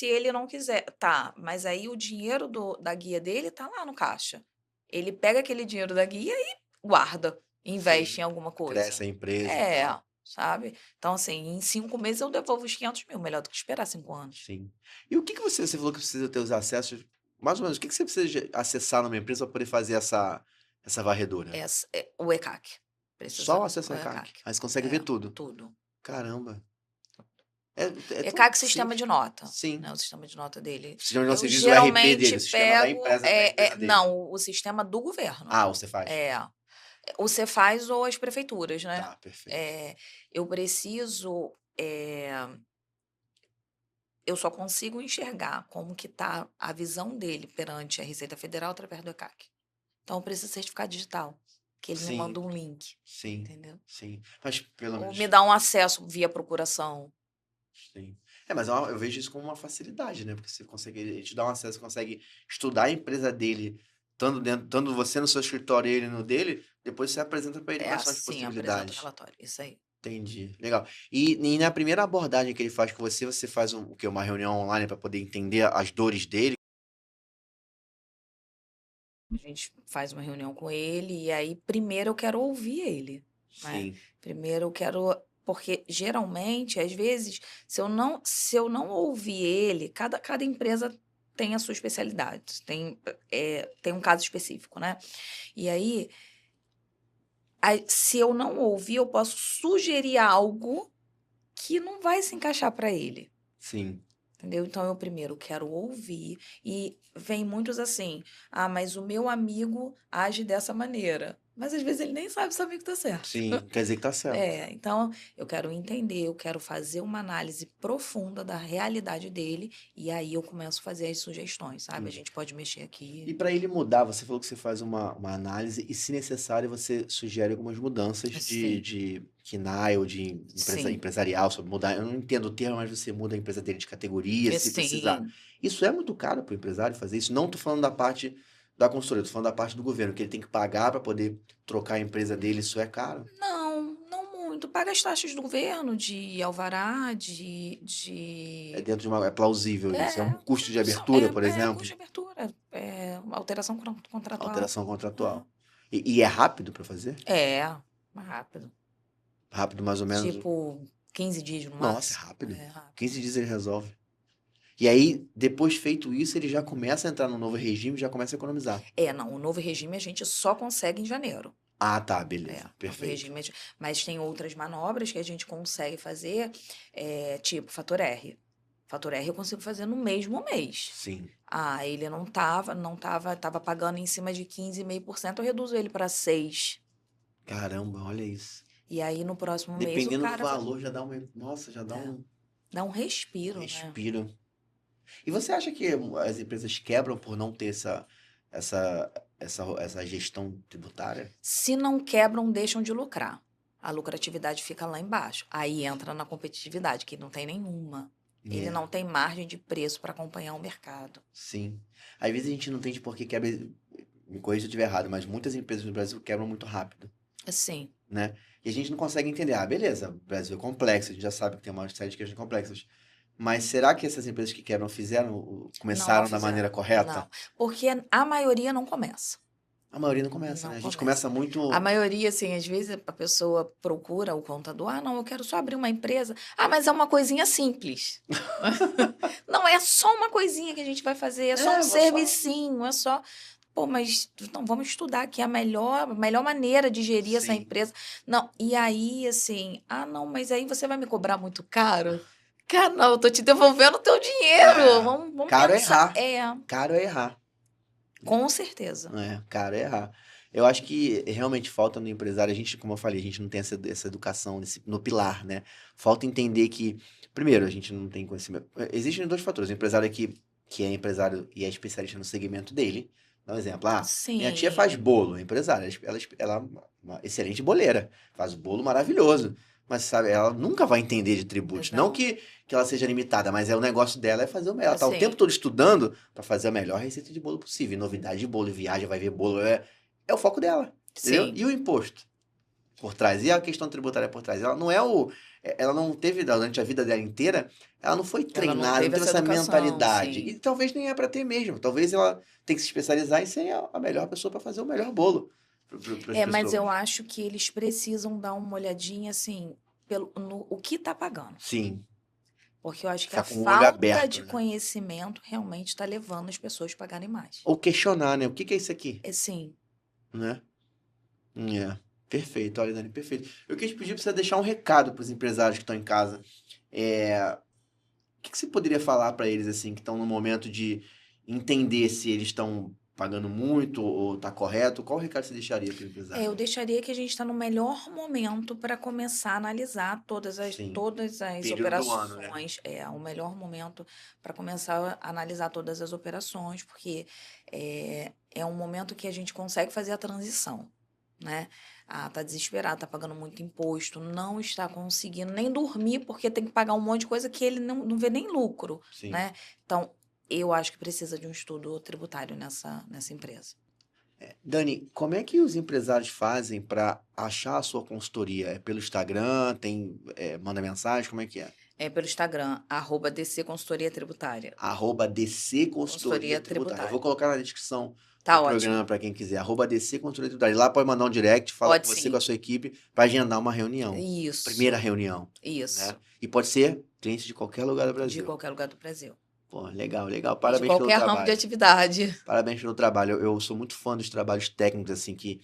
ele não quiser, tá, mas aí o dinheiro da guia dele tá lá no caixa. Ele pega aquele dinheiro da guia e guarda, investe Sim, em alguma coisa. cresce a empresa e É, tal. sabe? Então, assim, em 5 meses eu devolvo os 500 mil, melhor do que esperar 5 anos. Sim. E o que que você falou que precisa ter os acessos, mais ou menos, o que que você precisa acessar numa empresa para poder fazer essa varredura? O ECAC. Só o Precisa acesso o ao ECAC. ECAC. Aí você consegue ver É, tudo. tudo. Caramba. É tão ECAC sistema simples. de nota, Sim. né, o sistema de nota dele. O sistema de Eu você diz o RP dele, geralmente o sistema da pego empresa para a empresa dele. não, o sistema do governo. Ah, você faz. É, o Cefaz ou as prefeituras, né. Tá, perfeito. Eu preciso, eu só consigo enxergar como que tá a visão dele perante a Receita Federal através do ECAC. Então eu preciso certificado digital, que ele me Sim, manda um link, sim, entendeu. sim. Mas pelo Ou me menos. dá um acesso via procuração. Sim. Mas eu vejo isso como uma facilidade, né? Porque você consegue, ele te dá um acesso, você consegue estudar a empresa dele, estando você no seu escritório e ele no dele, depois você apresenta para ele É quais são as assim, apresenta o possibilidades. relatório, isso aí. Entendi. Legal. E na primeira abordagem que ele faz com você, você faz o quê? Uma reunião online para poder entender as dores dele? A gente faz uma reunião com ele e aí primeiro eu quero ouvir ele, né. Sim, Primeiro eu quero porque geralmente, às vezes, se eu não ouvir ele, cada empresa tem a sua especialidade, tem um caso específico, né. E aí se eu não ouvir, eu posso sugerir algo que não vai se encaixar para ele. sim. Entendeu? Então eu primeiro quero ouvir e vem muitos assim: "Ah, mas o meu amigo age dessa maneira", mas às vezes ele nem sabe se o amigo tá certo. Sim, quer dizer que tá certo. Então eu quero entender, eu quero fazer uma análise profunda da realidade dele, e aí eu começo a fazer as sugestões, sabe? A Hum. gente pode mexer E aqui. para ele mudar, você falou que você faz uma análise e, se necessário, você sugere algumas mudanças Sim, de KNAI ou de sim, empresarial, sobre mudar. Eu não entendo o termo, mas você muda a empresa dele de categoria, se precisar. sim. Isso é muito caro para o empresário fazer isso? Não tô falando da parte da consultoria, tô falando da parte do governo, que ele tem que pagar para poder trocar a empresa dele, isso é caro? Não, não muito. Paga as taxas do governo de alvará, É de dentro de uma. É plausível isso? É um custo de abertura, por custo exemplo? de abertura, uma alteração contratual. Alteração É. contratual. E é rápido para fazer? Mais rápido. Rápido, mais ou menos. Tipo, 15 dias no Nossa, é máximo. rápido. É rápido. 15 dias ele resolve. E aí, depois feito isso, ele já começa a entrar no novo regime, já começa a economizar. Não, o novo regime a gente só consegue em janeiro. Ah, tá, É, beleza. o novo Perfeito. regime, mas tem outras manobras que a gente consegue fazer, tipo Fator R. Fator R eu consigo fazer no mesmo mês. Sim. Ah, ele tava pagando em cima de 15,5%, eu reduzo ele para 6%. Caramba, olha isso. E aí no próximo mês o Dependendo do cara valor, já dá uma. Nossa, já dá é, um dá um respiro, né? respiro. E você acha que as empresas quebram por não ter essa, essa gestão tributária? Se não quebram, deixam de lucrar. A lucratividade fica lá embaixo. Aí entra na competitividade, que não tem nenhuma. Ele É, não tem margem de preço para acompanhar o mercado. sim. Às vezes a gente não entende por que quebra. me corrija se eu estiver errado, mas muitas empresas no Brasil quebram muito rápido, Sim. né? E a gente não consegue entender. Ah, beleza, o Brasil é complexo, a gente já sabe que tem uma série de questões complexas. Mas será que essas empresas que quebram Não começaram da maneira fizeram. correta? Não. Porque a maioria não começa. A maioria não começa, né? Não A gente começa. começa A muito. maioria, assim, às vezes a pessoa procura o contador. Ah, não, eu quero só abrir uma empresa. Ah, mas é uma coisinha simples. Não é só uma coisinha que a gente vai fazer, é só um Vou só. servicinho, é só. Pô, mas não, vamos estudar aqui a melhor maneira de gerir essa Sim. empresa. Não, e aí, assim, ah, não, mas aí você vai me cobrar muito caro? Cara, não, eu tô te devolvendo o teu dinheiro. É. Vamos Caro é pensar. errar. Caro é errar. Com certeza. Caro é errar. Eu acho que realmente falta no empresário, a gente, como eu falei, a gente não tem essa educação no pilar, né? Falta entender que, primeiro, a gente não tem conhecimento. Existem dois fatores. O empresário que é empresário e é especialista no segmento dele. Dá um exemplo. Ah, minha tia faz Sim, bolo, é empresária. Ela é uma excelente boleira. Faz bolo maravilhoso. Mas, sabe, ela nunca vai entender de tributos. Não não. que ela seja limitada, mas o negócio dela é fazer o melhor. Ela tá o tempo Assim, todo estudando para fazer a melhor receita de bolo possível. E novidade de bolo, viaja, vai ver bolo. É o foco dela, entendeu? sim. E o imposto por trás? E a questão tributária por trás? Ela não é o. Ela não teve, durante a vida dela inteira, ela não foi Ela não treinada, não teve teve essa essa educação, mentalidade. E sim. talvez nem é para ter mesmo. Talvez ela tenha que se especializar em ser a melhor pessoa para fazer o melhor bolo para as É, mas eu pessoas. acho que eles precisam dar uma olhadinha, assim, no o que está pagando. Sim, Porque eu acho que ficar a com o olho falta aberto, de né? conhecimento realmente está levando as pessoas a pagarem mais. Ou questionar, né? O que que é isso aqui? É sim. Né? É. Perfeito, olha, Dani, perfeito. Eu queria te pedir para você deixar um recado para os empresários que estão em casa. O que que você poderia falar para eles, assim, que estão no momento de entender se eles estão pagando muito ou tá correto? Qual recado você deixaria para o É, empresário? eu deixaria que a gente está no melhor momento para começar a analisar todas as, Sim, todas as período do ano, né? operações. É o melhor momento para começar a analisar todas as operações, porque é um momento que a gente consegue fazer a transição, né? Ah, tá desesperado, tá pagando muito imposto, não está conseguindo nem dormir porque tem que pagar um monte de coisa que ele não vê nem lucro, Sim. né? Então, eu acho que precisa de um estudo tributário nessa empresa. Dani, como é que os empresários fazem para achar a sua consultoria? É pelo Instagram? Manda mensagem? Como é que é? É pelo Instagram, @DC Consultoria Tributária. @DC Consultoria Consultoria Tributária. Eu vou Tributária. colocar na descrição do Tá programa ótimo. para quem quiser. @DC Consultoria Tributária. E lá pode mandar um direct, fala com Pode você, com a sim. sua equipe, para agendar uma reunião. Primeira Isso, reunião, né? isso. E pode ser cliente de qualquer lugar do De Brasil. qualquer lugar do Brasil. Pô, legal, legal. E de Parabéns pelo qualquer ramo de trabalho. atividade. Parabéns pelo trabalho. Eu sou muito fã dos trabalhos técnicos, assim, que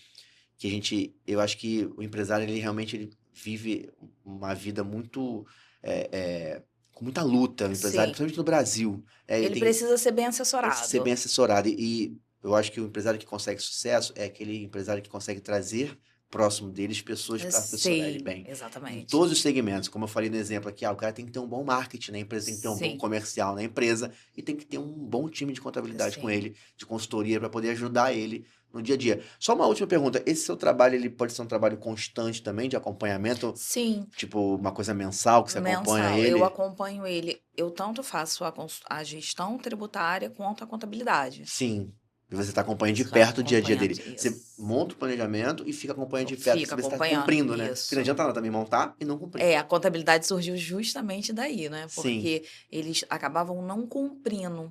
a gente. Eu acho que o empresário, ele realmente ele vive uma vida muito. é, é, com muita luta, o empresário, Sim. principalmente no Brasil. Ele Ele tem, precisa ser bem precisa ser bem assessorado. assessorado. E eu acho que o empresário que consegue sucesso é aquele empresário que consegue trazer próximo deles pessoas para assessorar ele Sim, bem. Em exatamente. todos os segmentos, como eu falei no exemplo aqui, o cara tem que ter um bom marketing na empresa, tem que ter um bom Sim, comercial na empresa e tem que ter um bom time de contabilidade com sim. ele, de consultoria, para poder ajudar ele no dia a dia. Só uma última pergunta: esse seu trabalho ele pode ser um trabalho constante também, de acompanhamento, Sim, tipo uma coisa mensal que você acompanha mensal. Eu ele? acompanho ele. Eu tanto faço a gestão tributária quanto a contabilidade. Sim. E você está acompanhando de Vai perto o dia a dia dele. acompanhando Você isso. monta o planejamento e fica acompanhando de perto, para Fica saber se está acompanhando cumprindo, né? Porque não isso. adianta nada também montar e não cumprir. É, a contabilidade surgiu justamente daí, né? Sim. Porque eles acabavam não cumprindo.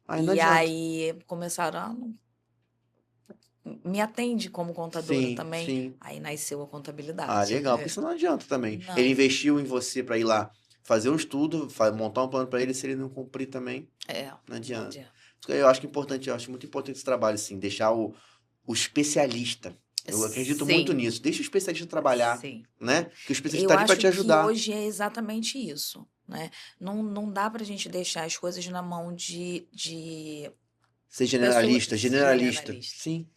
Aí não E adianta. aí começaram, me atende como contadora Sim, também. sim. Aí nasceu a Ah, contabilidade. legal, porque isso não adianta também. Ele Não, investiu em você para ir lá fazer um estudo, montar um plano para ele, se ele não cumprir também, não não adianta. adianta. Eu acho que é importante, eu acho muito importante esse trabalho, assim, deixar o especialista. Eu acredito muito Sim, nisso. Deixa o especialista trabalhar, sim. né? Que o especialista Eu está ali para acho te que ajudar. hoje é exatamente isso, né? Não dá pra gente deixar as coisas na mão de Ser generalista, pessoas generalista. generalistas. Sim,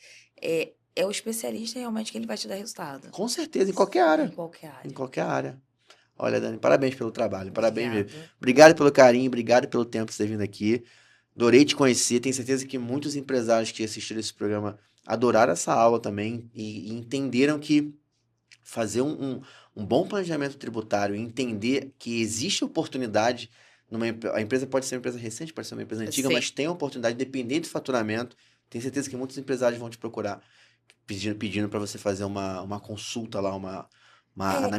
É o especialista realmente que ele vai te dar resultado. com certeza, em qualquer Em área. qualquer Em área. qualquer área. Olha, Dani, parabéns pelo trabalho, parabéns mesmo. Obrigada. Obrigado pelo carinho, obrigado pelo tempo que você vindo aqui. Adorei te conhecer, tenho certeza que muitos empresários que assistiram esse programa adoraram essa aula também e entenderam que fazer um bom planejamento tributário e entender que existe oportunidade a empresa pode ser uma empresa recente, pode ser uma empresa antiga, Sim, mas tem a oportunidade, dependendo do faturamento, Tenho certeza que muitos empresários vão te procurar pedindo para você fazer uma consulta lá, uma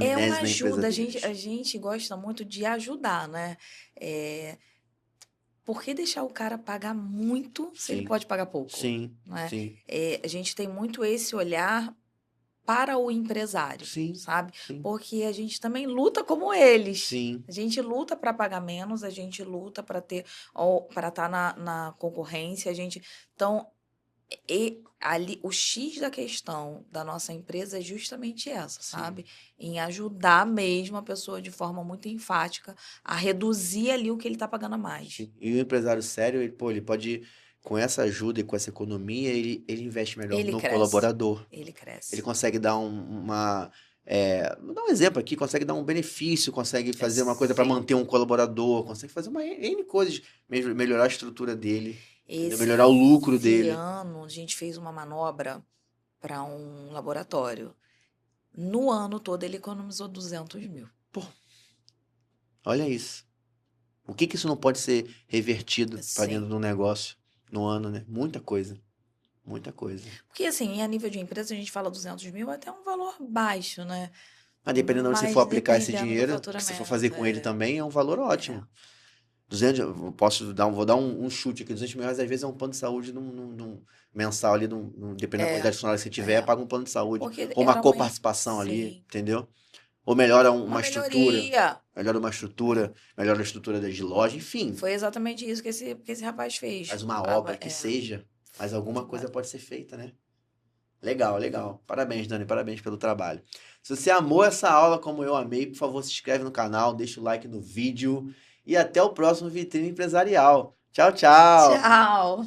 É uma anamnese da empresa ajuda, a deles. gente gosta muito de ajudar, né? É, por que deixar o cara pagar muito se ele Sim, pode pagar pouco, sim, né? sim, A gente tem muito esse olhar para o empresário, sim, sabe? sim, Porque a gente também luta como eles. sim, A gente luta para pagar menos, a gente luta para estar na concorrência, a gente. Então, e ali, o X da questão da nossa empresa é justamente essa, sim. sabe? Em ajudar mesmo a pessoa de forma muito enfática a reduzir ali o que ele está pagando a mais. Sim. E o empresário sério, ele, pô, ele pode, com essa ajuda e com essa economia, ele investe melhor Ele no cresce, colaborador. ele Ele cresce. consegue dar vou dar um exemplo aqui, consegue dar um benefício, consegue É, fazer uma coisa para sim. manter um colaborador, consegue fazer uma N coisas, melhorar a estrutura dele, entendeu? Melhorar o lucro Esse dele. ano, a gente fez uma manobra para um laboratório. No ano todo, ele economizou 200 mil. Pô, olha isso. O que que isso não pode ser revertido para dentro Sim. do negócio no ano, né? Muita coisa, muita coisa. Porque, assim, a nível de empresa, a gente fala 200 mil, é até um valor baixo, né? Mas dependendo de onde você for Mas aplicar esse dependendo do dinheiro, o que você for fazer faturamento, com ele também é um valor é. ótimo. 200, eu posso dar vou dar um chute aqui, 200 mil reais às vezes é um plano de saúde mensal ali, dependendo da É, quantidade de funcionários que você tiver, é. paga um plano de saúde, Porque ou uma era uma. coparticipação ali, Sim. entendeu? Ou melhora Uma melhora melhoria. melhora a estrutura de loja, enfim, Foi exatamente isso que esse rapaz faz fez. uma Tava, obra que seja, mas alguma vai- coisa pode ser feita, né? Legal, legal. Parabéns, Dani, parabéns pelo trabalho. Se você amou essa aula como eu amei, por favor, se inscreve no canal, deixa o like no vídeo e até o próximo Vitrine Empresarial. Tchau, tchau! Tchau.